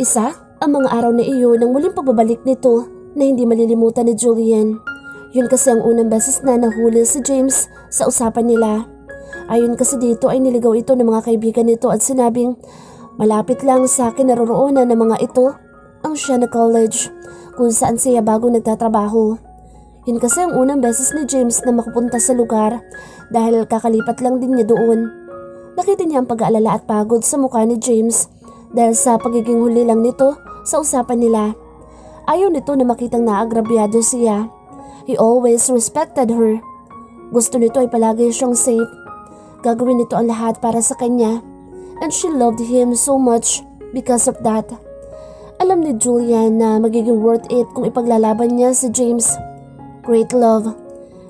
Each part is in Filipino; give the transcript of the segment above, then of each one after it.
Isa, ang mga araw na iyon ng muling pagbabalik nito na hindi malilimutan ni Julian. Yun kasi ang unang beses na nahuli si James sa usapan nila. Ayon kasi dito ay niligaw ito ng mga kaibigan nito at sinabing malapit lang sa kinaroroonan ng mga ito ang Siena College kung saan siya bagong nagtatrabaho. Yun kasi ang unang beses ni James na makapunta sa lugar dahil kakalipat lang din niya doon. Nakita niya ang pag-aalala at pagod sa mukha ni James dahil sa pagiging huli lang nito sa usapan nila. Ayaw nito na makitang naagrabyado siya. He always respected her. Gusto nito ay palagi siyang safe. Gagawin nito ang lahat para sa kanya. And she loved him so much because of that. Alam ni Julian na magiging worth it kung ipaglalaban niya si James. Great love.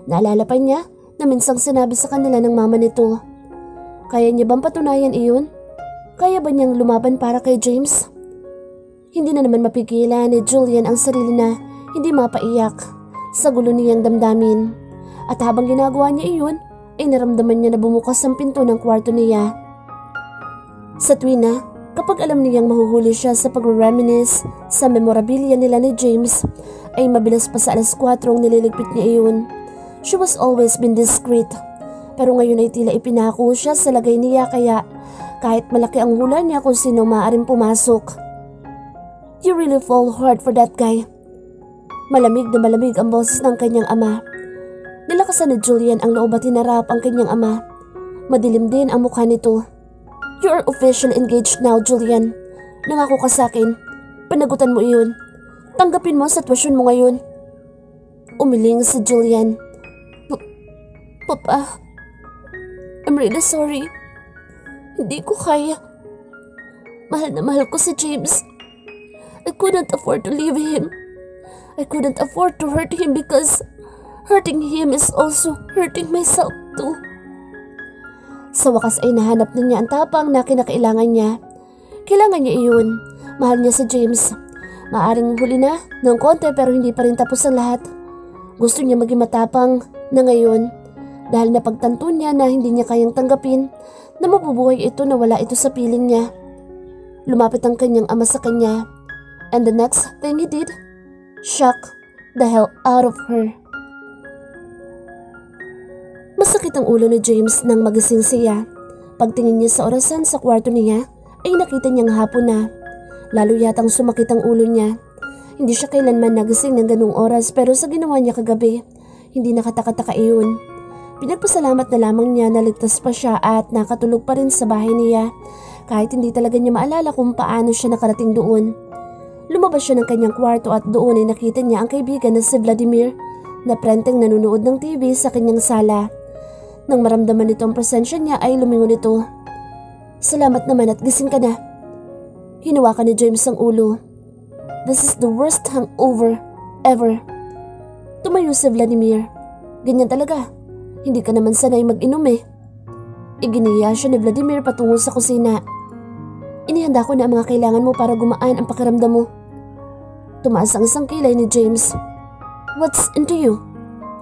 Naalala pa niya na minsang sinabi sa kanila ng mama nito. Kaya niya bang patunayan iyon? Kaya ba niyang lumaban para kay James? Hindi na naman mapigilan ni Julian ang sarili na hindi mapaiyak sa gulo niyang damdamin. At habang ginagawa niya iyon, ay naramdaman niya na bumukas ang pinto ng kwarto niya. Sa tuwina, kapag alam niyang mahuhuli siya sa pag-reminisce sa memorabilia nila ni James, ay mabilis pa sa alas 4 nililigpit niya iyon. She was always been discreet, pero ngayon ay tila ipinako siya sa lagay niya kaya kahit malaki ang hula niya kung sino maaaring pumasok. You really fall hard for that guy. Malamig na malamig ang boses ng kanyang ama. Nilakasan ni Julian ang loob at hinarap ang kanyang ama. Madilim din ang mukha nito. You are officially engaged now, Julian. Nangako ka sa akin. Panagutan mo iyon. Tanggapin mo ang sitwasyon mo ngayon. Umiling si Julian. Papa, I'm really sorry. Hindi ko kaya. Mahal na mahal ko si James. I couldn't afford to leave him. I couldn't afford to hurt him because hurting him is also hurting myself too. Sa wakas ay nahanap na niya ang tapang na kinakailangan niya. Kailangan niya iyon. Mahal niya si James. Maaring huli na ng konti pero hindi pa rin tapos ang lahat. Gusto niya maging matapang na ngayon dahil napagtanto niya na hindi niya kayang tanggapin na mabubuhay ito na wala ito sa piling niya. Lumapit ang kanyang ama sa kanya and the next thing he did, shock the hell out of her. Masakit ang ulo ni James nang magising siya. Pagtingin niya sa orasan sa kwarto niya ay nakita niyang hapon na. Lalo yatang sumakit ang ulo niya. Hindi siya kailanman nagising ng ganung oras pero sa ginawa niya kagabi, hindi nakataka-taka iyon. Pinagpasalamat na lamang niya na ligtas pa siya at nakatulog pa rin sa bahay niya kahit hindi talaga niya maalala kung paano siya nakarating doon. Lumabas siya ng kanyang kwarto at doon ay nakita niya ang kaibigan na si Vladimir na prenteng nanonood ng TV sa kanyang sala. Nang maramdaman nito ang presensya niya ay lumingon ito. Salamat naman at gising ka na. Hinawakan ni James ang ulo. This is the worst hangover ever. Tumayo si Vladimir. Ganyan talaga. Hindi ka naman sanay mag-inom eh. Iginiya siya ni Vladimir patungo sa kusina. Inihanda ko na ang mga kailangan mo para gumaan ang pakiramdam mo. Tumaas ang isang kilay ni James. What's into you?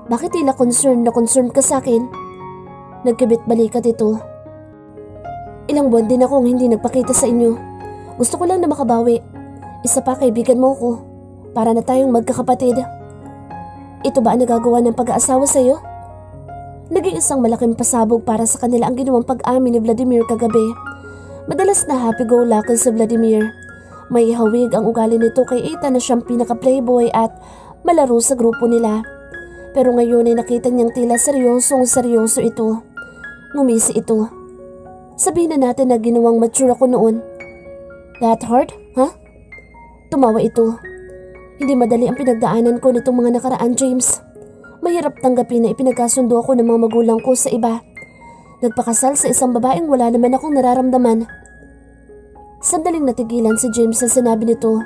Bakit tila concerned ka sa akin? Nagkibit balikat ito. Ilang buwan din akong hindi nagpakita sa inyo. Gusto ko lang na makabawi. Isa pa kaibigan mo ko. Para na tayong magkakapatid. Ito ba ang nagagawa ng pag-aasawa sa iyo? Naging isang malaking pasabog para sa kanila ang ginawang pag-amin ni Vladimir kagabi. Madalas na happy-go-lucky si Vladimir. May hawig ang ugali nito kay Ethan na siyang pinaka-playboy at malaro sa grupo nila. Pero ngayon ay nakita niyang tila seryosong-seryoso ito. Ngumisi ito. Sabihin na natin na ginawang mature ako noon. That hard, huh? Tumawa ito. Hindi madali ang pinagdaanan ko nitong mga nakaraan, James. Mahirap tanggapin na ipinagkasundo ako ng mga magulang ko sa iba. Nagpakasal sa isang babaeng wala naman akong nararamdaman. Sandaling natigilan si James sa sinabi nito.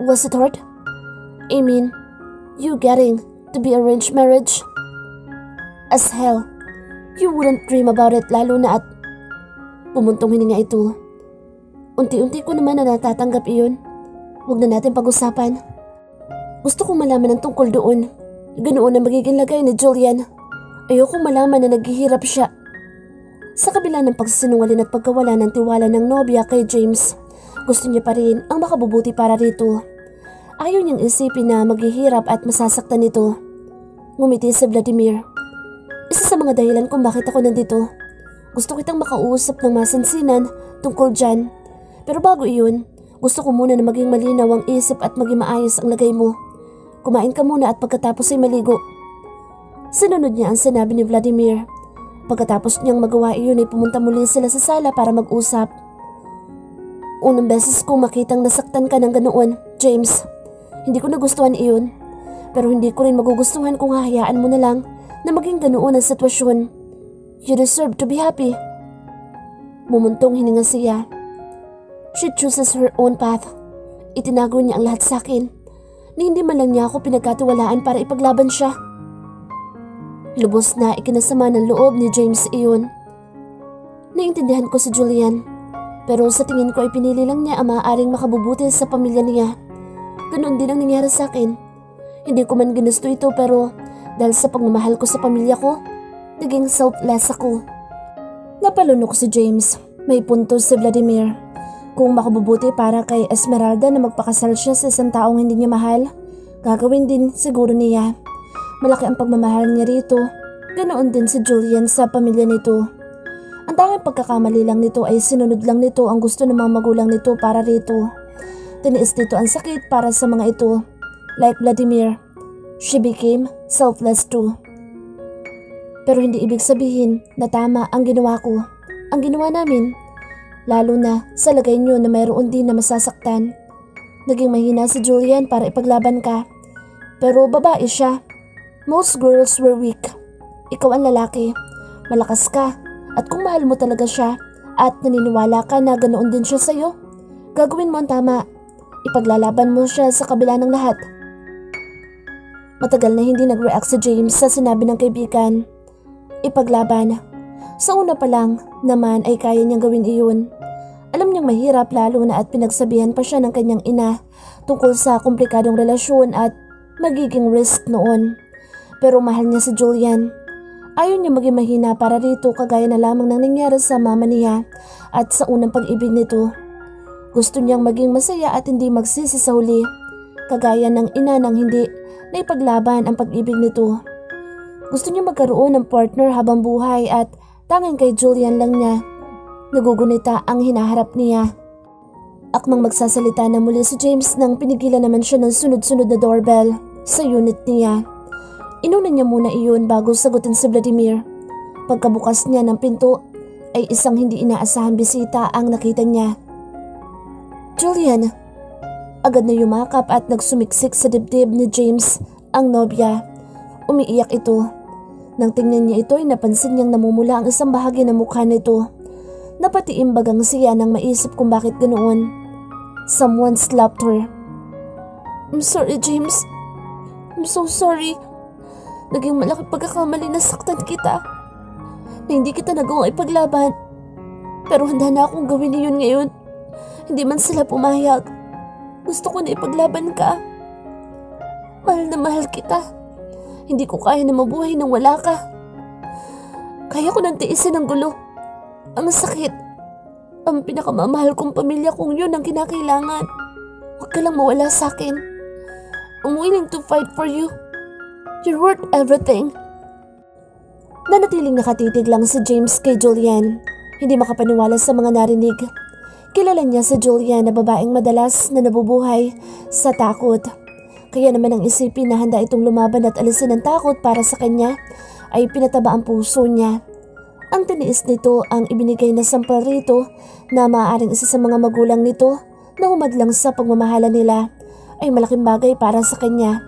Was it hard? I mean, you getting to be arranged marriage? As hell. You wouldn't dream about it lalo na at... Pumuntong hininga ito. Unti-unti ko naman na natatanggap iyon. Huwag na natin pag-usapan. Gusto kong malaman ang tungkol doon. Ganoon ang magiging lagay ni Julian. Ayokong malaman na naghihirap siya. Sa kabila ng pagsisinungaling at pagkawala ng tiwala ng nobya kay James, Gusto niya pa rin ang makabubuti para rito. Ayaw niyang isipin na maghihirap at masasaktan nito. Ngumiti si Vladimir. Isa sa mga dahilan kung bakit ako nandito. Gusto kitang makausap ng masinsinan tungkol dyan. Pero bago iyon, gusto ko muna na maging malinaw ang isip at maging maayos ang lagay mo. Kumain ka muna at pagkatapos ay maligo. Sinunod niya ang sinabi ni Vladimir. Pagkatapos niyang magawa iyon ay pumunta muli sila sa sala para mag-usap. Unang beses kong makitang nasaktan ka ng ganoon, James. Hindi ko nagustuhan iyon. Pero hindi ko rin magugustuhan kung hahayaan mo na lang na maging ganoon ang sitwasyon. You deserve to be happy. Mumuntong hininga siya. She chooses her own path. Itinago niya ang lahat sa akin. Ni hindi man lang niya ako pinagkatiwalaan para ipaglaban siya. Lubos na ikinasama ng loob ni James iyon. Naiintindihan ko si Julian. Pero sa tingin ko ay pinili lang niya ang maaaring makabubuti sa pamilya niya. Ganoon din ang nangyari sa akin. Hindi ko man ginusto ito pero dahil sa pagmamahal ko sa pamilya ko, naging selfless ako. Napalunok si James. May punto si Vladimir. Kung makabubuti para kay Esmeralda na magpakasal siya sa isang taong hindi niya mahal, gagawin din siguro niya. Malaki ang pagmamahal niya rito. Ganoon din si Julian sa pamilya nito. Ang tanging pagkakamali lang nito ay sinunod lang nito ang gusto ng mga magulang nito para rito. Tiniis nito ang sakit para sa mga ito. Like Vladimir, she became selfless too. Pero hindi ibig sabihin na tama ang ginawa ko. Ang ginawa namin, lalo na sa lagay niyo na mayroon din na masasaktan. Naging mahina si Julian para ipaglaban ka. Pero babae siya. Most girls were weak. Ikaw ang lalaki. Malakas ka. At kung mahal mo talaga siya at naniniwala ka na ganoon din siya sa'yo, gagawin mo ang tama. Ipaglalaban mo siya sa kabila ng lahat. Matagal na hindi nag-react si James sa sinabi ng kaibigan. Ipaglaban. Sa una pa lang naman ay kaya niyang gawin iyon. Alam niyang mahirap lalo na at pinagsabihan pa siya ng kanyang ina tungkol sa komplikadong relasyon at magiging risk noon. Pero mahal niya si Julian. Ayaw niya maging mahina para rito kagaya na lamang ng nangyari sa mama niya at sa unang pag-ibig nito. Gusto niyang maging masaya at hindi magsisi sa huli, kagaya ng ina nang hindi na ipaglaban ang pag-ibig nito. Gusto niya magkaroon ng partner habang buhay at tanging kay Julian lang niya nagugunita ang hinaharap niya. Akmang magsasalita na muli si James nang pinigilan naman siya ng sunod-sunod na doorbell sa unit niya. Inuna niya muna iyon bago sagutin si Vladimir. Pagkabukas niya ng pinto ay isang hindi inaasahang bisita ang nakita niya. Julian! Agad na yumakap at nagsumiksik sa dibdib ni James ang nobya. Umiiyak ito. Nang tingnan niya ito ay napansin niyang namumula ang isang bahagi ng mukha nito. Napatiimbagang siya nang maisip kung bakit ganoon. Someone slapped her. I'm sorry, James. I'm so sorry. Naging malaki pagkakamali na saktan kita. Na hindi kita nagawang ipaglaban. Pero handa na akong gawin iyon ngayon. Hindi man sila pumayag. Gusto ko na ipaglaban ka. Mahal na mahal kita. Hindi ko kaya na mabuhay nang wala ka. Kaya ko nang tiisin ang gulo. Ang sakit. Ang pinakamamahal kong pamilya kong yun ang kinakailangan. Huwag ka lang mawala sa akin. I'm willing to fight for you. You're worth everything. Nanatiling nakatitig lang si James kay Julian. Hindi makapaniwala sa mga narinig. Kilala niya si Julian na babaeng madalas na nabubuhay sa takot. Kaya naman ang isipin na handa itong lumaban at alisin ang takot para sa kanya ay pinataba ang puso niya. Ang tiniis nito ang ibinigay na sampal rito na maaaring isa sa mga magulang nito na humadlang sa pagmamahala nila ay malaking bagay para sa kanya.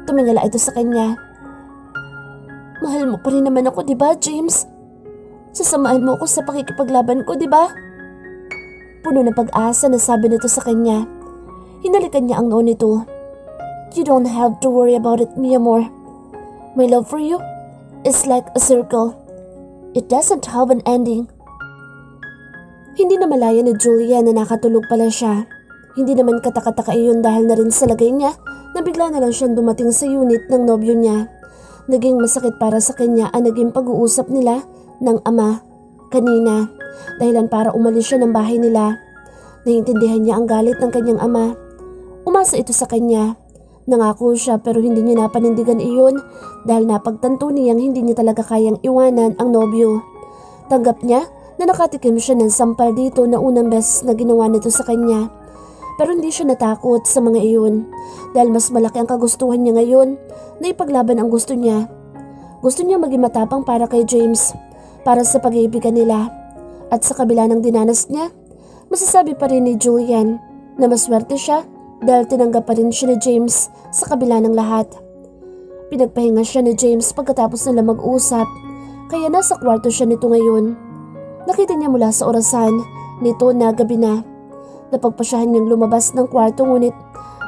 Tumingala ito sa kanya. Mahal mo pa rin naman ako, di ba, James? Sasamahan mo ako sa pakikipaglaban ko, di ba? Puno ng pag-asa na sabi nito sa kanya. Hinalikan niya ang noo nito. You don't have to worry about it, mi amor. My love for you is like a circle. It doesn't have an ending. Hindi na malaya ni Julia na nakatulog pala siya. Hindi naman katakataka iyon dahil na rin sa lagay niya na bigla na lang siyang dumating sa unit ng nobyo niya. Naging masakit para sa kanya ang naging pag-uusap nila ng ama kanina dahilan para umalis siya ng bahay nila. Naiintindihan niya ang galit ng kanyang ama. Umasa ito sa kanya. Nangako siya pero hindi niya napanindigan iyon dahil napagtanto niyang hindi niya talaga kayang iwanan ang nobyo. Tanggap niya na nakatikim siya ng sampal dito na unang beses na ginawa nito sa kanya. Pero hindi siya natakot sa mga iyon dahil mas malaki ang kagustuhan niya ngayon na ipaglaban ang gusto niya. Gusto niya maging matapang para kay James, para sa pag-iibigan nila. At sa kabila ng dinanas niya, masasabi pa rin ni Julian na maswerte siya dahil tinanggap pa rin siya ni James sa kabila ng lahat. Pinagpahinga siya ni James pagkatapos nila mag-usap, kaya nasa kwarto siya nito ngayon. Nakita niya mula sa orasan nito na gabi na. Napagpasyahan niyang lumabas ng kwarto ngunit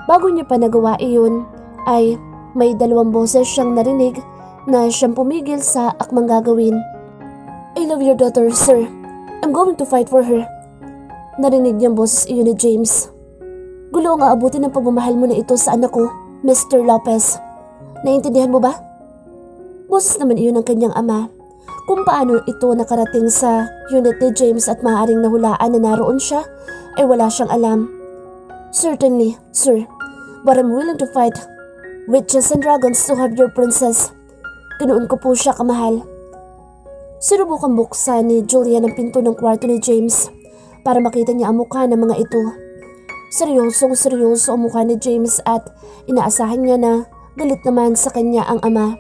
bago niya pa nagawa iyon ay may dalawang boses siyang narinig na siyang pumigil sa akmang gagawin. "I love your daughter, sir. I'm going to fight for her." Narinig niyang boses iyon ni James. "Gulo ang aabutin ng pagmamahal mo na ito sa anak ko, Mr. Lopez. Naiintindihan mo ba?" Boses naman iyon ng kanyang ama. Kung paano ito nakarating sa unit ni James at maaaring nahulaan na naroon siya ay wala siyang alam. "Certainly, sir. But I'm willing to fight witches and dragons to have your princess." Ganoon ko po siya kamahal. Sinubukang buksan ni Julian ang pinto ng kwarto ni James para makita niya ang mukha ng mga ito. Seryosong-seryoso ang mukha ni James at inaasahan niya na galit naman sa kanya ang ama.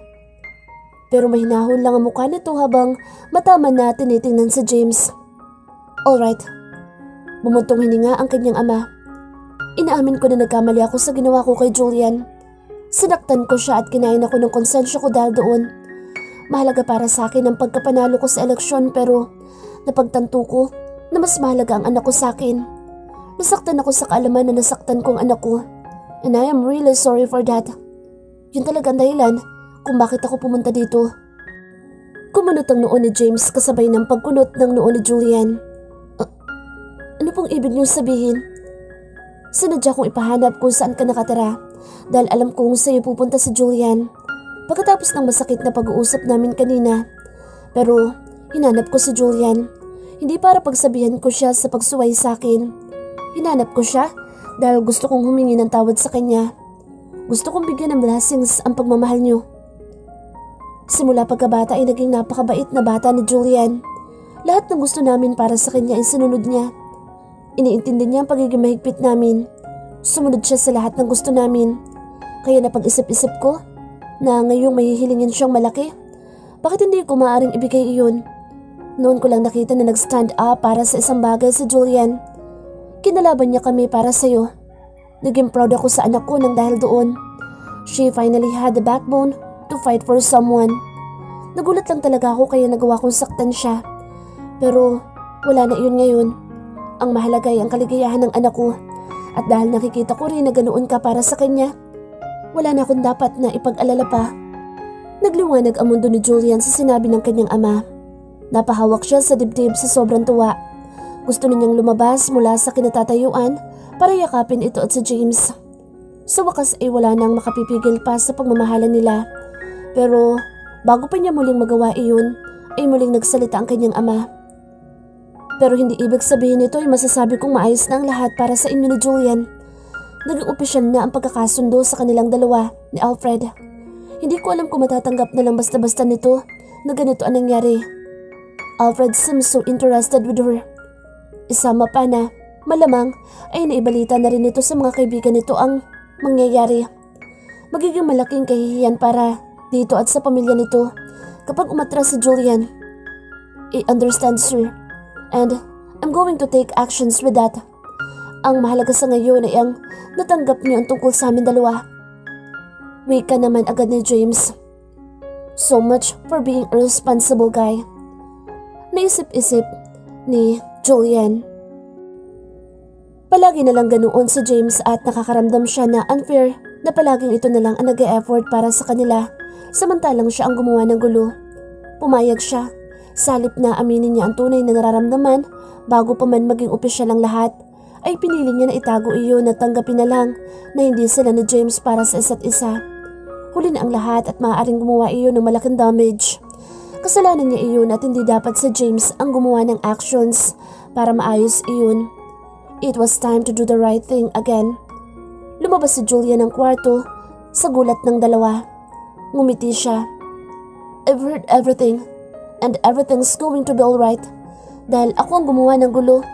Pero mahinahon lang ang mukha nito habang mataman na tinitingnan si James. "Alright." Bumuntong hininga ang kanyang ama. "Inaamin ko na nagkamali ako sa ginawa ko kay Julian. Sinaktan ko siya at kinain ako ng konsensya ko dahil doon. Mahalaga para sa akin ang pagkapanalo ko sa eleksyon pero napagtanto ko na mas mahalaga ang anak ko sa akin. Nasaktan ako sa kaalaman na nasaktan ko ang anak ko. And I am really sorry for that. Yun talaga ang dahilan kung bakit ako pumunta dito." Kumunot ang noo ni James kasabay ng pagkunot ng noo ni Julian. Ano pong ibig niyong sabihin?" "Sinadya kong ipahanap kung saan ka nakatira dahil alam kong sa'yo pupunta si Julian. Pagkatapos ng masakit na pag-uusap namin kanina. Pero hinanap ko si Julian. Hindi para pagsabihan ko siya sa pagsuway sa akin. Hinanap ko siya dahil gusto kong humingi ng tawad sa kanya. Gusto kong bigyan ng blessings ang pagmamahal niyo." Simula pagkabata ay naging napakabait na bata ni Julian. Lahat ng gusto namin para sa kanya ay sinunod niya. Iniintindi niya ang pagiging mahigpit namin. Sumunod siya sa lahat ng gusto namin. Kaya napag-isip-isip ko na ngayong mahihilingin siyang malaki, bakit hindi ko maaaring ibigay iyon? Noon ko lang nakita na nag-stand up para sa isang bagay si Julian. Kinalaban niya kami para sa'yo. Naging proud ako sa anak ko nang dahil doon. She finally had the backbone to fight for someone. Nagulat lang talaga ako kaya nagawa kong saktan siya. Pero wala na iyon ngayon. Ang mahalaga ay ang kaligayahan ng anak ko. At dahil nakikita ko rin na ganoon ka para sa kanya, wala na akong dapat na ipag-alala pa. Nagliwanag ang mundo ni Julian sa sinabi ng kanyang ama. Napahawak siya sa dibdib sa sobrang tuwa. Gusto niyang lumabas mula sa kinatatayuan para yakapin ito at si James. Sa wakas ay wala nang makapipigil pa sa pagmamahalan nila. Pero bago pa niya muling magawa iyon, ay muling nagsalita ang kanyang ama. Pero hindi ibig sabihin nito ay masasabi kong maayos na ang lahat para sa inyo ni Julian. Naging opisyal na ang pagkakasundo sa kanilang dalawa ni Alfred. Hindi ko alam kung matatanggap na lang basta-basta nito na ganito ang nangyari. Alfred seems so interested with her. Isama pa na malamang ay naibalita na rin nito sa mga kaibigan nito ang mangyayari. Magiging malaking kahihiyan para dito at sa pamilya nito kapag umatras si Julian. I understand, sir. And I'm going to take actions with that. Ang mahalaga sa ngayon ay ang natanggap niyo ang tungkol sa amin dalawa. Wika naman agad ni James. So much for being a responsible guy. Naisip-isip ni Julian. Palagi na lang ganoon si James at nakakaramdam siya na unfair na palaging ito na lang ang nag-e-effort para sa kanila samantalang siya ang gumawa ng gulo. Pumayag siya. Salip na aminin niya ang tunay na nararamdaman bago pa man maging opisyal ang lahat, ay pinili niya na itago iyon at tanggapin na lang na hindi sila ni James para sa isa't isa. Huli na ang lahat at maaaring gumawa iyon ng malaking damage. Kasalanan niya iyon at hindi dapat si James ang gumawa ng actions para maayos iyon. It was time to do the right thing again. Lumabas si Julia ng kwarto sa gulat ng dalawa. Ngumiti siya. I've heard everything and everything's going to be alright. Dahil ako ang gumawa ng gulo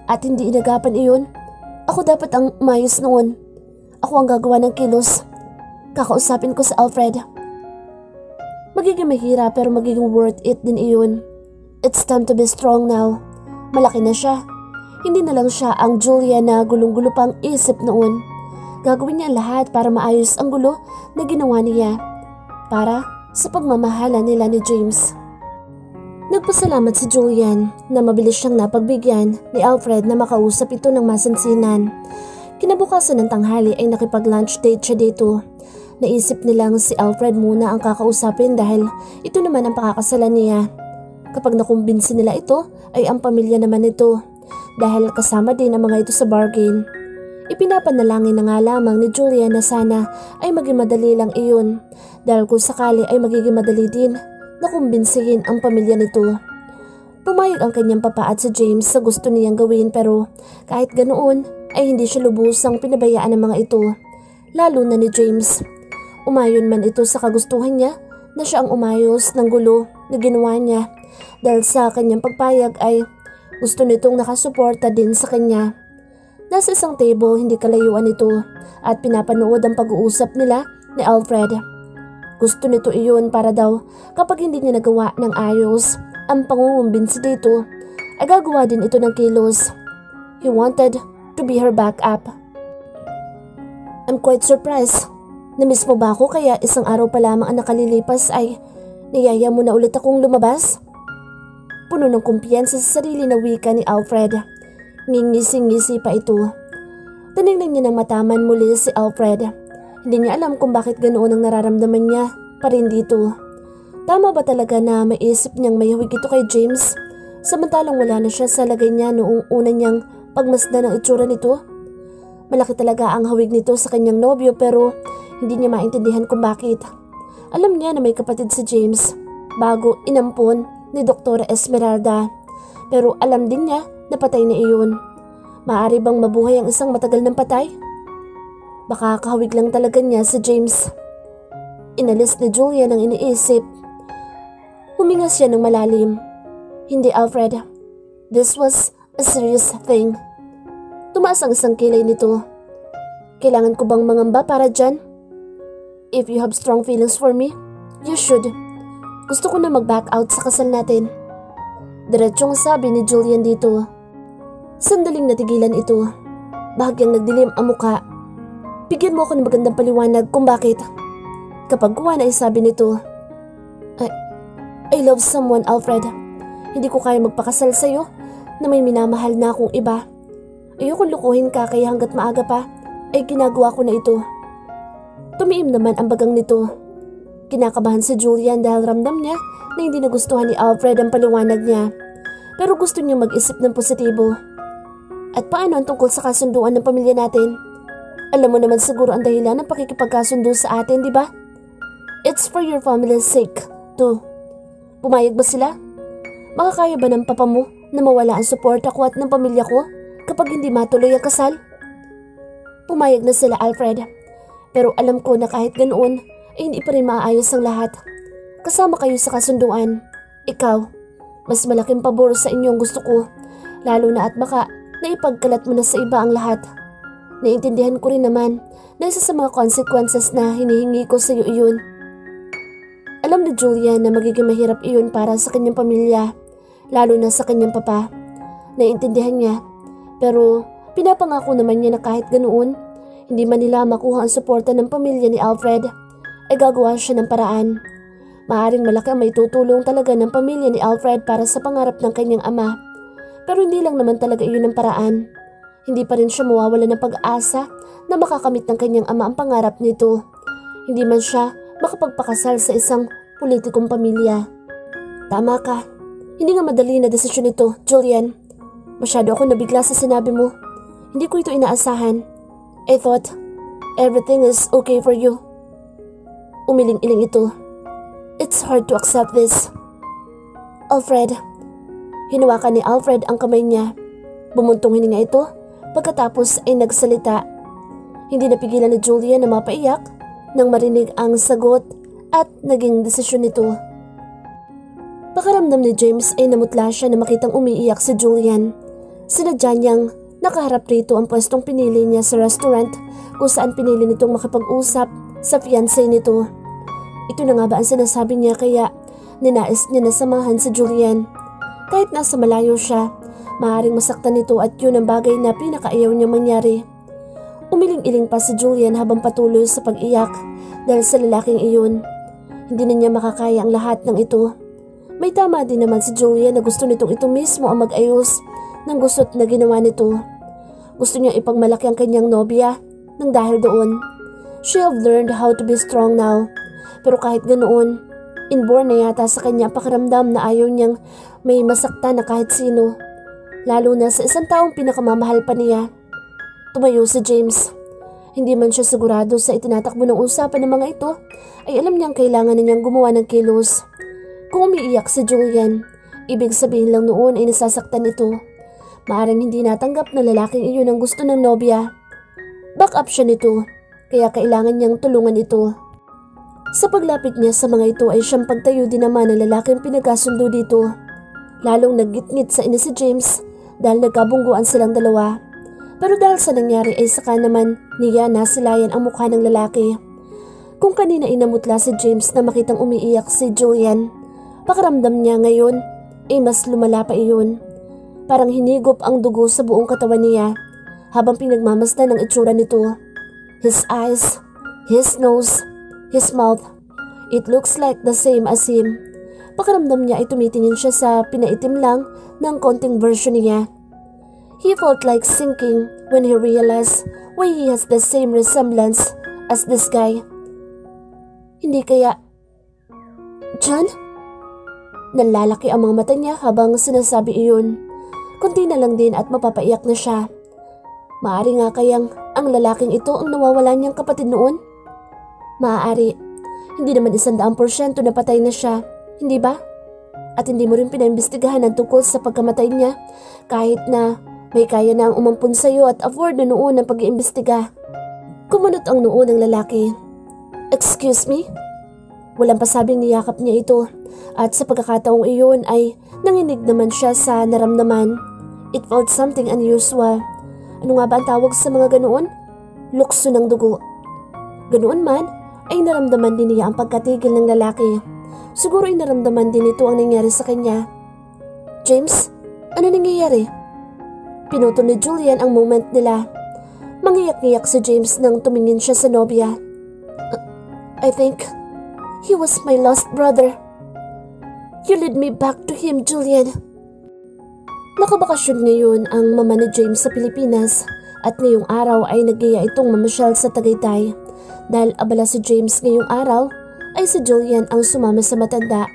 at hindi inagapan iyon. Ako dapat ang umayos noon. Ako ang gagawa ng kilos. Kakausapin ko si Alfred. Magiging mahirap pero magiging worth it din iyon. It's time to be strong now. Malaki na siya. Hindi na lang siya ang Julia na gulong-gulo pang isip noon. Gagawin niya lahat para maayos ang gulo na ginawa niya. Para sa pagmamahala nila ni James. Nagpasalamat si Julian na mabilis siyang napagbigyan ni Alfred na makausap ito ng masinsinan. Kinabukasan ng tanghali ay nakipag-lunch date siya dito. Naisip nilang si Alfred muna ang kakausapin dahil ito naman ang pakakasalan niya. Kapag nakumbinsi nila ito ay ang pamilya naman ito dahil kasama din ang mga ito sa bargain. Ipinapanalangin na nga lamang ni Julia na sana ay maging madali lang iyon dahil kung sakali ay magiging madali din na kumbinsihin ang pamilya nito. Pumayag ang kanyang papa at si James sa gusto niyang gawin pero kahit ganoon ay hindi siya lubusang pinabayaan ng mga ito, lalo na ni James. Umayon man ito sa kagustuhan niya na siya ang umayos ng gulo na ginawa niya dahil sa kanyang pagpayag ay gusto nitong nakasuporta din sa kanya. Nasa isang table hindi kalayuan ito at pinapanood ang pag-uusap nila ni Alfred. Gusto nito iyon para daw kapag hindi niya nagawa ng ayos ang pangungumbinsi dito ay gagawa din ito ng kilos. He wanted to be her backup. I'm quite surprised. Namiss mo ba ako kaya isang araw pa lamang ang nakalilipas ay niyaya mo na ulit akong lumabas? Puno ng kumpiyansa sa sarili na wika ni Alfred. Ngingisi-ngisi pa ito. Tinignan niya ng mataman muli si Alfred. Hindi niya alam kung bakit ganoon ang nararamdaman niya pa rin dito. Tama ba talaga na maisip niyang may hawig ito kay James? Samantalang wala na siya sa lagay niya noong una niyang pagmasdan ng itsura nito. Malaki talaga ang hawig nito sa kanyang nobyo pero hindi niya maintindihan kung bakit. Alam niya na may kapatid si James bago inampon ni Dr. Esmeralda. Pero alam din niya na patay na iyon. Maaari bang mabuhay ang isang matagal ng patay? Baka kahawig lang talaga niya si James. Inalis ni Julia ng iniisip. Huminga siya ng malalim. Hindi, Alfred. This was a serious thing. Tumaas ang isang kilay nito. Kailangan ko bang mangamba para dyan? If you have strong feelings for me, you should. Gusto ko na mag-back out sa kasal natin. Diretsyong sabi ni Julian dito. Sandaling natigilan ito. Bahagyang nagdilim ang muka. Bigyan mo ako ng magandang paliwanag kung bakit. Kapag kuha na ay sabi nito, I love someone, Alfred. Hindi ko kaya magpakasal sa'yo na may minamahal na akong iba. Ayokong lukuhin ka kaya hanggat maaga pa ay ginagawa ko na ito. Tumiim naman ang bagang nito. Kinakabahan si Julian dahil ramdam niya na hindi nagustuhan ni Alfred ang paliwanag niya. Pero gusto niya mag-isip ng positibo. At paano ang tungkol sa kasunduan ng pamilya natin? Alam mo naman siguro ang dahilan ng pakikipagkasundo sa atin, di ba? It's for your family's sake, too. Pumayag ba sila? Makakaya ba ng papa mo na mawala ang suporta ko at ng pamilya ko kapag hindi matuloy ang kasal? Pumayag na sila, Alfred. Pero alam ko na kahit ganoon ay hindi pa rin maayos ang lahat. Kasama kayo sa kasunduan. Ikaw, mas malaking pabor sa inyong gusto ko, lalo na at baka naipagkalat mo na sa iba ang lahat. Naintindihan ko rin naman na isa sa mga consequences na hinihingi ko sa iyo iyon. Alam ni Julia na magiging mahirap iyon para sa kanyang pamilya, lalo na sa kanyang papa. Naintindihan niya, pero pinapangako naman niya na kahit ganoon, hindi man nila makuha ang suporta ng pamilya ni Alfred, ay gagawa siya ng paraan. Maaring malaki ang maitutulong talaga ng pamilya ni Alfred para sa pangarap ng kanyang ama, pero hindi lang naman talaga iyon ang paraan. Hindi pa rin siya mawawala ng pag-asa na makakamit ng kanyang ama ang pangarap nito. Hindi man siya makapagpakasal sa isang politikong pamilya. Tama ka. Hindi nga madali na desisyon ito, Julian. Masyado ako nabigla sa sinabi mo. Hindi ko ito inaasahan. I thought everything is okay for you. Umiling-iling ito. It's hard to accept this. Alfred. Hinawakan ni Alfred ang kamay niya. Bumuntong hininga ito Pagkatapos ay nagsalita. Hindi napigilan ni Julian na mapaiyak nang marinig ang sagot at naging desisyon nito. Pakaramdam ni James ay namutla siya na makitang umiiyak si Julian. Sinadya niyang nakaharap rito ang pwestong pinili niya sa restaurant kung saan pinili nitong makipag-usap sa fiancé nito. Ito na nga ba ang sinasabi niya kaya ninais niya na samahan si Julian. Kahit nasa malayo siya, maaaring masaktan nito at yun ang bagay na pinakaayaw niya mangyari. Umiling-iling pa si Julian habang patuloy sa pag-iyak dahil sa lalaking iyon. Hindi na niya makakaya ang lahat ng ito. May tama din naman si Julian na gusto nitong ito mismo ang mag-ayos ng gusot na ginawa nito. Gusto niya ipagmalaki ang kanyang nobya nang dahil doon. She have learned how to be strong now. Pero kahit ganoon, inborn na yata sa kanya pakiramdam na ayaw niyang may masaktan na kahit sino. Lalo na sa isang taong pinakamamahal pa niya. Tumayo si James. Hindi man siya sigurado sa itinatakbo ng usapan ng mga ito, ay alam niyang kailangan na niyang gumawa ng kilos. Kung umiiyak si Julian, ibig sabihin lang noon ay nasasaktan ito. Maaaring hindi natanggap na lalaking iyon ang gusto ng nobya. Back up siya nito, kaya kailangan niyang tulungan ito. Sa paglapit niya sa mga ito ay siyang pagtayo din naman ng lalaking pinagkasundo dito. Lalong naggitngit sa inis si James dahil nagkabungguan silang dalawa. Pero dahil sa nangyari ay saka naman niya nasilayan ang mukha ng lalaki. Kung kanina inamutla si James na makitang umiiyak si Julian, pakiramdam niya ngayon ay mas lumala pa iyon. Parang hinigop ang dugo sa buong katawan niya habang pinagmamasdan ang itsura nito. His eyes, his nose, his mouth, it looks like the same as him. Pakiramdam niya ay tumitingin siya sa pinaitim lang ng konting version niya. He felt like sinking when he realized why he has the same resemblance as this guy. Hindi kaya... John? Nalalaki ang mga mata niya habang sinasabi iyon. Kunti na lang din at mapapaiyak na siya. Maaari nga kayang ang lalaking ito ang nawawala niyang kapatid noon? Maaari. Hindi naman 100% na patay na siya, hindi ba? At hindi mo rin pinaimbestigahan ang tungkol sa pagkamatay niya kahit na may kaya na ang umampun sa iyo at afford na noon ang pag-iimbestiga. Kumunot ang noo ng lalaki. Excuse me? Walang pasabing niyakap niya ito at sa pagkakataong iyon ay nanginig naman siya sa naramdaman. It felt something unusual. Ano nga ba ang tawag sa mga ganoon? Lukso ng dugo. Ganoon man ay naramdaman din niya ang pagkatigil ng lalaki. Siguro ay naramdaman din ito ang nangyari sa kanya. James, ano nangyayari? Pinuto ni Julian ang moment nila. Mangiyak-ngiyak si James nang tumingin siya sa nobya. I think he was my lost brother. You lead me back to him, Julian. Nakabakasyon ngayon ang mama ni James sa Pilipinas at ngayong araw ay nag-iya itong mamasyal sa Tagaytay. Dahil abala si James ngayong araw ay si Julian ang sumama sa matanda.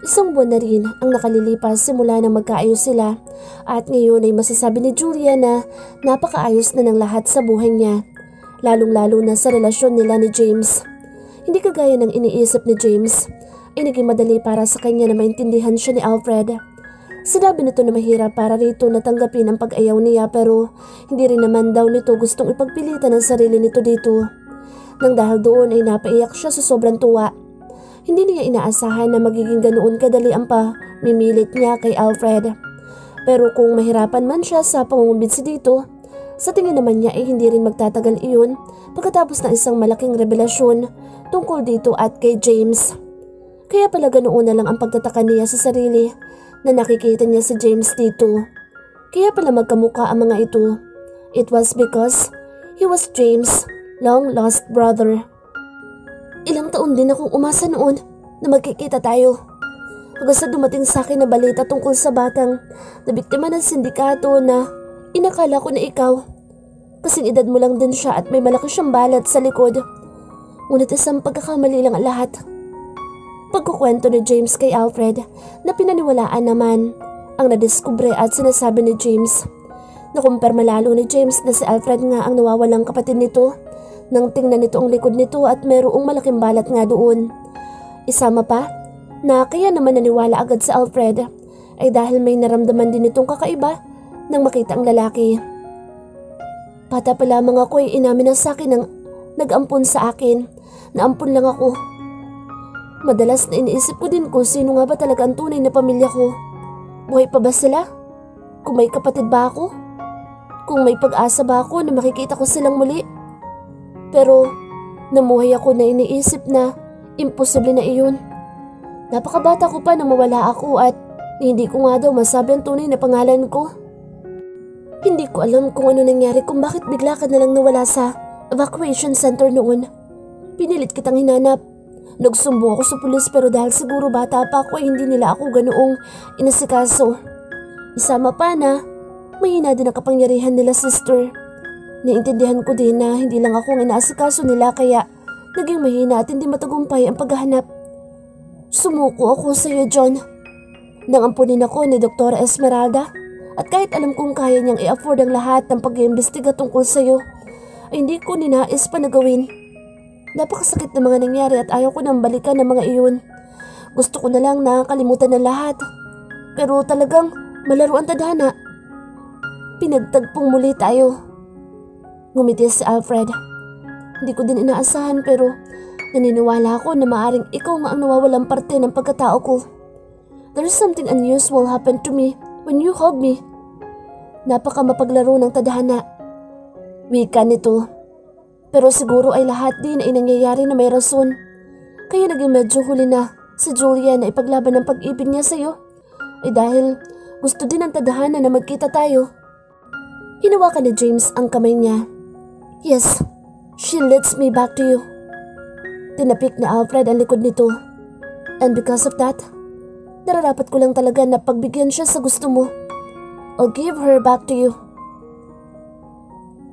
Isang buwan na rin ang nakalilipas simula nang magkaayos sila at ngayon ay masasabi ni Julian na napakaayos na ng lahat sa buhay niya. Lalong-lalo na sa relasyon nila ni James. Hindi kagaya ng iniisip ni James, ay naging madali para sa kanya na maintindihan siya ni Alfred. Sinabi nito na mahirap para rito na tanggapin ang pag-ayaw niya pero hindi rin naman daw nito gustong ipagpilitan ang sarili nito dito. Nang dahil doon ay napaiyak siya sa sobrang tuwa. Hindi niya inaasahan na magiging ganoon kadali ang pamimilit niya kay Alfred. Pero kung mahirapan man siya sa pangungumbinsi dito, sa tingin naman niya ay hindi rin magtatagal iyon pagkatapos ng isang malaking revelasyon tungkol dito at kay James. Kaya pala ganoon na lang ang pagtataka niya sa sarili na nakikita niya si James dito. Kaya pala magkamukha ang mga ito. It was because he was James' long-lost brother. Ilang taon din akong umasa noon na magkikita tayo. Hanggang sa dumating sa akin na balita tungkol sa batang na biktima ng sindikato na inakala ko na ikaw. Kasing edad mo lang din siya at may malaki siyang balat sa likod. Ngunit isang pagkakamali lang ang lahat. Pagkukwento ni James kay Alfred na pinaniwalaan naman ang nadiskubre at sinasabi ni James. Nakumpirma lalo ni James na si Alfred nga ang nawawalang kapatid nito nang tingnan nito ang likod nito at mayroong malaking balat nga doon. Isama pa na kaya naman naniwala agad si Alfred ay dahil may naramdaman din itong kakaiba nang makita ang lalaki. Bata pa lamang ako ay inamin na sa akin ng nag-ampon sa akin. Naampon lang ako. Madalas na iniisip ko din kung sino nga ba talaga ang tunay na pamilya ko. Buhay pa ba sila? Kung may kapatid ba ako? Kung may pag-asa ba ako na makikita ko silang muli? Pero namuhay ako na iniisip na imposible na iyon. Napakabata ko pa na mawala ako at hindi ko nga daw masabi ang tunay na pangalan ko. Hindi ko alam kung ano nangyari kung bakit bigla ka na lang nawala sa evacuation center noon. Pinilit kitang hinanap. Nagsumbong ako sa pulis pero dahil siguro bata pa ako ay hindi nila ako ganoong inasikaso. Isama pa na mahina din ang kapangyarihan nila, sister. Naintindihan ko din na hindi lang ako ang inaasikaso nila kaya naging mahina at hindi matagumpay ang paghahanap. Sumuko ako sa iyo, John. Nangampunin ako ni Dr. Esmeralda. At kahit alam kong kaya niyang i-afford ang lahat ng pag-iimbestiga tungkol sa'yo, ay hindi ko ninais pa na gawin. Napakasakit na mga nangyari at ayaw ko nang balikan ng mga iyon. Gusto ko na lang na kalimutan ng lahat. Pero talagang malaro ang tadhana. Pinagtagpong muli tayo. Ngumiti si Alfred. Hindi ko din inaasahan pero naniniwala ako na maaring ikaw nga ang nawawalang parte ng pagkatao ko. There is something unusual happened to me when you hug me. Napaka mapaglaro ng tadhana. Wika nito. Pero siguro ay lahat din ay nangyayari na may rason. Kaya naging medyo huli na si Julia na ipaglaban ng pag-ibig niya sa'yo. Ay dahil gusto din ng tadhana na magkita tayo. Hinawakan ni James ang kamay niya. Yes, she leads me back to you. Tinapik na Alfred ang likod nito. And because of that, nararapat ko lang talaga na pagbigyan siya sa gusto mo. I'll give her back to you.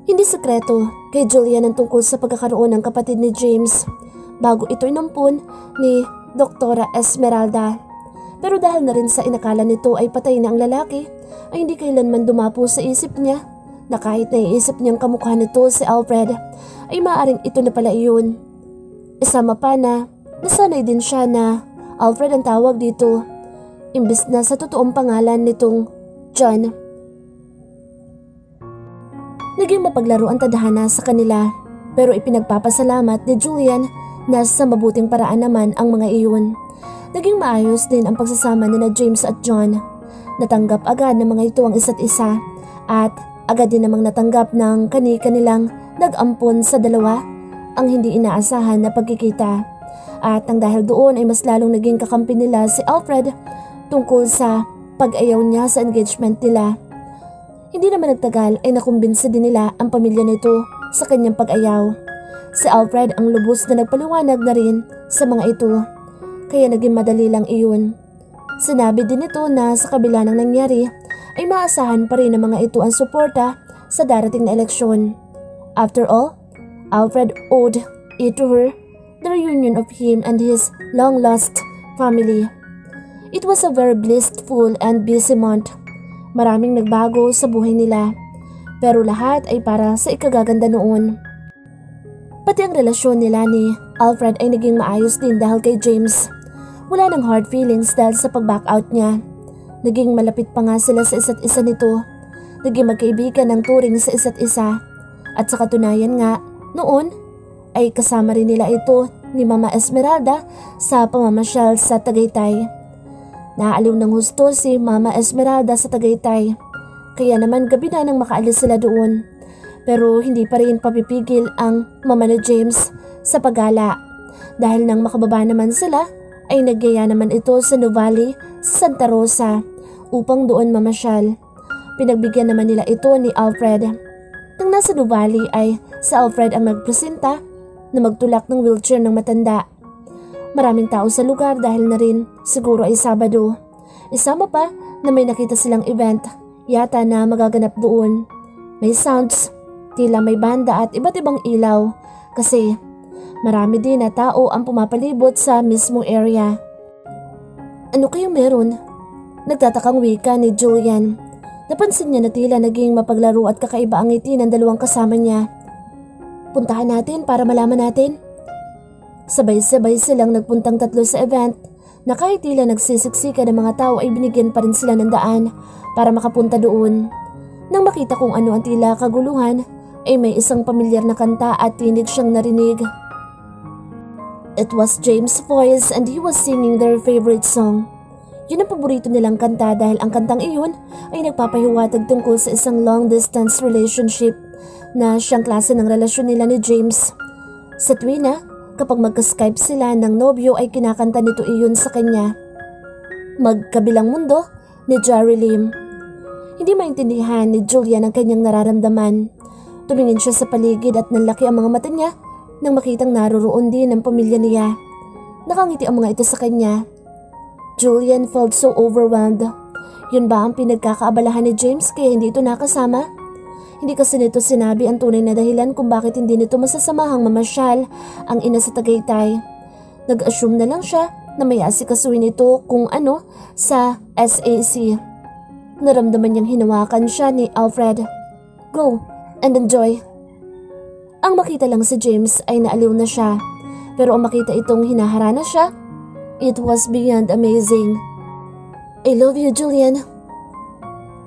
Hindi sekreto kay Julian ang tungkol sa pagkakaroon ng kapatid ni James bago ito inampun ni Dr. Esmeralda. Pero dahil na rin sa inakala nito ay patay na ang lalaki, ay hindi kailanman dumapo sa isip niya na kahit naiisip niyang kamukha nito si Alfred, ay maaaring ito na pala iyon. Isama pa na nasanay din siya na Alfred ang tawag dito, imbis na sa totoong pangalan nitong John. Naging mapaglaro ang tadhana sa kanila, pero ipinagpapasalamat ni Julian na sa mabuting paraan naman ang mga iyon. Naging maayos din ang pagsasama nina James at John. Natanggap agad ng mga ito ang isa't isa at agad din namang natanggap ng kani-kanilang nag-ampon sa dalawa ang hindi inaasahan na pagkikita. At nang dahil doon ay mas lalong naging kakampi nila si Alfred tungkol sa pag-ayaw niya sa engagement nila. Hindi naman nagtagal ay nakumbinsi din nila ang pamilya nito sa kanyang pag-ayaw. Si Alfred ang lubos na nagpaliwanag na rin sa mga ito, kaya naging madali lang iyon. Sinabi din ito na sa kabila ng nangyari ay maasahan pa rin ng mga ito ang suporta sa darating na eleksyon. After all, Alfred owed it to her, the reunion of him and his long-lost family. It was a very blissful and busy month. Maraming nagbago sa buhay nila, pero lahat ay para sa ikagaganda noon. Pati ang relasyon nila ni Alfred ay naging maayos din dahil kay James. Wala nang hard feelings dahil sa pag-back out niya. Naging malapit pa nga sila sa isa't isa nito. Naging magkaibigan ng turing sa isa't isa. At sa katunayan nga, noon ay kasama rin nila ito ni Mama Esmeralda sa pamamasyal sa Tagaytay. Naaaliw ng husto si Mama Esmeralda sa Tagaytay, kaya naman gabi na nang makaalis sila doon. Pero hindi pa rin papipigil ang mama ni James sa paggala. Dahil nang makababa naman sila, ay nagyaya naman ito sa Nuvali sa Santa Rosa upang doon mamasyal. Pinagbigyan naman nila ito ni Alfred. Nang nasa Nuvali ay si Alfred ang nagpresenta na magtulak ng wheelchair ng matanda. Maraming tao sa lugar dahil na rin siguro ay Sabado. Isama pa na may nakita silang event yata na magaganap doon. May sounds, tila may banda at iba't ibang ilaw kasi marami din na tao ang pumapalibot sa mismong area. Ano kayang meron? Nagtatakang wika ni Julian. Napansin niya na tila naging mapaglaro at kakaiba ang ngiti ng dalawang kasama niya. Puntahan natin para malaman natin. Sabay-sabay silang nagpuntang tatlo sa event na kahit tila nagsisiksika ng mga tao ay binigyan pa rin sila ng daan para makapunta doon. Nang makita kung ano ang tila kaguluhan, ay may isang pamilyar na kanta at tinig siyang narinig. It was James' voice and he was singing their favorite song. Yun ang paborito nilang kanta dahil ang kantang iyon ay nagpapahiwatig tungkol sa isang long-distance relationship na siyang klase ng relasyon nila ni James. Sa tuwina, kapag magka-Skype sila ng nobyo ay kinakanta nito iyon sa kanya. Magkabilang mundo ni Jerry Lim. Hindi maintindihan ni Julian ang kanyang nararamdaman. Tumingin siya sa paligid at nanlaki ang mga mata niya nang makitang naroroon din ang pamilya niya. Nakangiti ang mga ito sa kanya. Julian felt so overwhelmed. Yun ba ang pinagkakaabalahan ni James kaya hindi ito nakasama? Hindi kasi nito sinabi ang tunay na dahilan kung bakit hindi nito masasamahang mamasyal ang ina sa Tagaytay. Nag-assume na lang siya na may asikasuhin ito kung ano sa SAC. Naramdaman niyang hinawakan siya ni Alfred. Go and enjoy. Ang makita lang si James ay naaliw na siya, pero ang makita itong hinaharana siya, it was beyond amazing. I love you, Julian.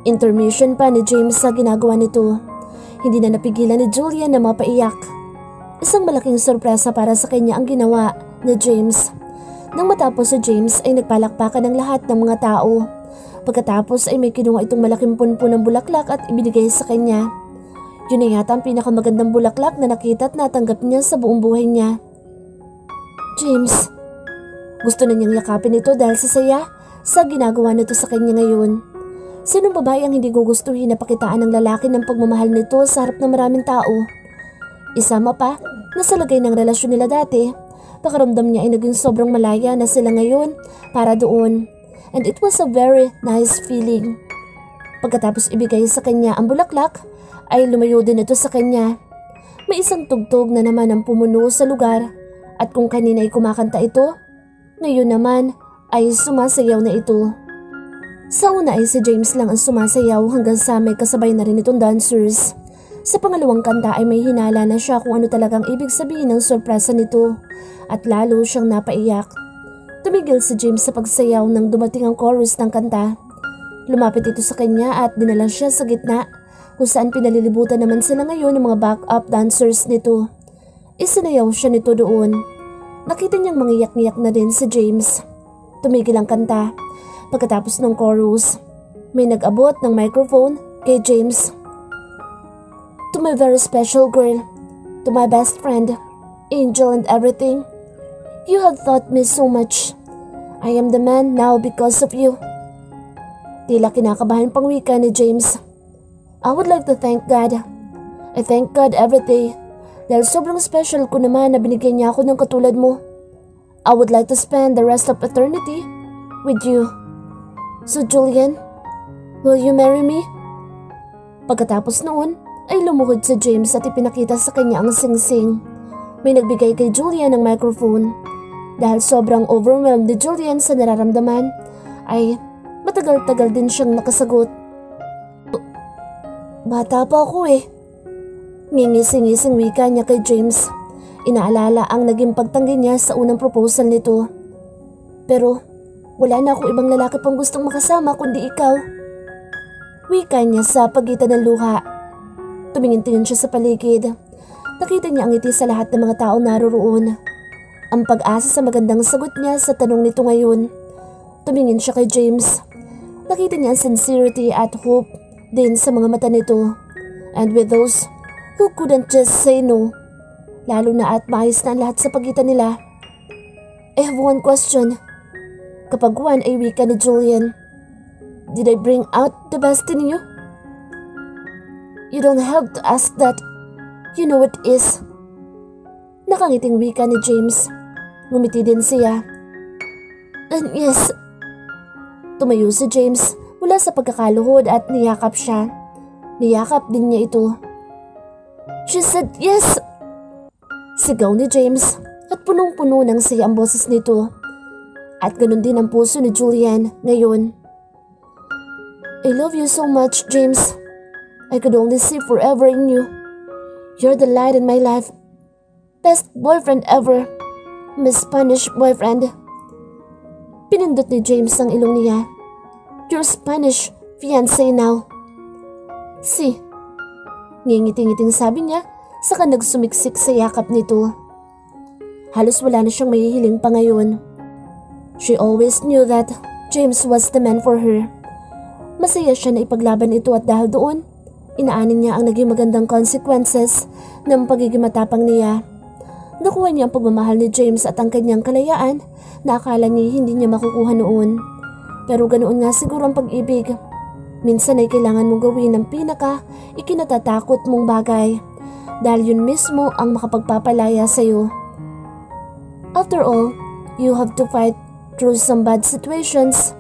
Intermission pa ni James sa ginagawa nito. Hindi na napigilan ni Julian na mapaiyak. Isang malaking sorpresa para sa kanya ang ginawa ni James. Nang matapos si James ay nagpalakpakan ng lahat ng mga tao. Pagkatapos ay may kinuha itong malaking punpun ng bulaklak at ibinigay sa kanya. Yun na yata ang pinakamagandang bulaklak na nakita at natanggap niya sa buong buhay niya. James. Gusto na niyang yakapin ito dahil sa saya sa ginagawa nito sa kanya ngayon. Sinong babae ang hindi gugustuhin na pakitaan ng lalaki ng pagmamahal nito sa harap ng maraming tao? Isama pa na sa lagay ng relasyon nila dati, pakaramdam niya ay naging sobrang malaya na sila ngayon para doon. And it was a very nice feeling. Pagkatapos ibigay sa kanya ang bulaklak, ay lumayo din ito sa kanya. May isang tugtog na naman ang pumuno sa lugar at kung kanina ay kumakanta ito, ngayon naman ay sumasayaw na ito. Sa una ay si James lang ang sumasayaw hanggang sa may kasabay na rin itong dancers. Sa pangalawang kanta ay may hinala na siya kung ano talagang ibig sabihin ng sorpresa nito at lalo siyang napaiyak. Tumigil si James sa pagsayaw nang dumating ang chorus ng kanta. Lumapit ito sa kanya at dinala siya sa gitna kung saan pinalilibutan naman sila ngayon ng mga backup dancers nito. Isinayaw siya nito doon. Nakita niyang mangiyak-ngiyak na din si James. Tumigil ang kanta. Pagkatapos ng chorus, may nag-abot ng microphone kay James. To my very special girl, to my best friend, angel and everything, you have taught me so much. I am the man now because of you. Tila kinakabahan pang wika ni James. I would like to thank God. I thank God every day dahil sobrang special ko naman na binigyan niya ako ng katulad mo. I would like to spend the rest of eternity with you. So Julian, will you marry me? Pagkatapos noon ay lumuhod si James at ipinakita sa kanya ang singsing. May nagbigay kay Julian ng microphone. Dahil sobrang overwhelmed ni Julian sa nararamdaman ay matagal-tagal din siyang nakasagot. Bata pa ako eh. Ngingising-ngising wika niya kay James. Inaalala ang naging pagtanggi niya sa unang proposal nito. Pero wala na akong ibang lalaki pang gustong makasama kundi ikaw. Wika niya sa pagitan ng luha. Tumingin-tingin siya sa paligid. Nakita niya ang ngiti sa lahat ng mga taong naroroon. Ang pag-asa sa magandang sagot niya sa tanong nito ngayon. Tumingin siya kay James. Nakita niya ang sincerity at hope din sa mga mata nito. And with those who couldn't just say no. Lalo na at maayos na ang lahat sa pagitan nila. I have one question. Kapag one ay wika ni Julian, did I bring out the best in you? You don't have to ask that. You know it is. Nakangiting wika ni James. Ngumiti din siya. And yes. Tumayo si James mula sa pagkakaluhod at niyakap siya. Niyakap din niya ito. She said yes. Sigaw ni James at punong-puno ng saya ang boses nito. At ganun din ang puso ni Julian ngayon. I love you so much, James. I could only see forever in you. You're the light in my life. Best boyfriend ever. My Spanish boyfriend. Pinindot ni James ang ilong niya. Your Spanish fiancé now. Si. Ngingiti-ngiting sabi niya, saka nagsumiksik sa yakap nito. Halos wala na siyang mahihiling pa ngayon. She always knew that James was the man for her. Masaya siya na ipaglaban ito at dahil doon, inaanin niya ang naging magandang consequences ng pagiging matapang niya. Nakuha niya ang pagmamahal ni James at ang kanyang kalayaan na akala niya hindi niya makukuha noon. Pero ganoon nga siguro ang pag-ibig. Minsan ay kailangan mong gawin ang ikinatatakot mong bagay dahil yun mismo ang makapagpapalaya sa iyo. After all, you have to fight through some bad situations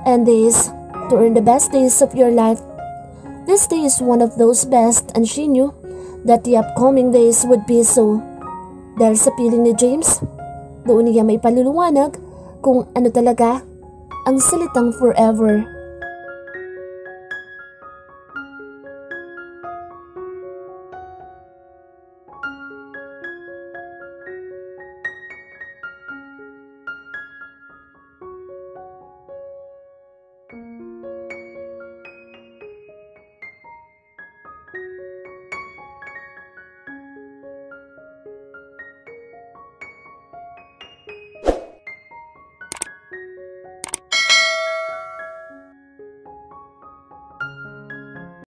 and days to earn the best days of your life. This day is one of those best and she knew that the upcoming days would be so. Dahil sa piling ni James, doon niya may paluluwanag kung ano talaga ang salitang forever.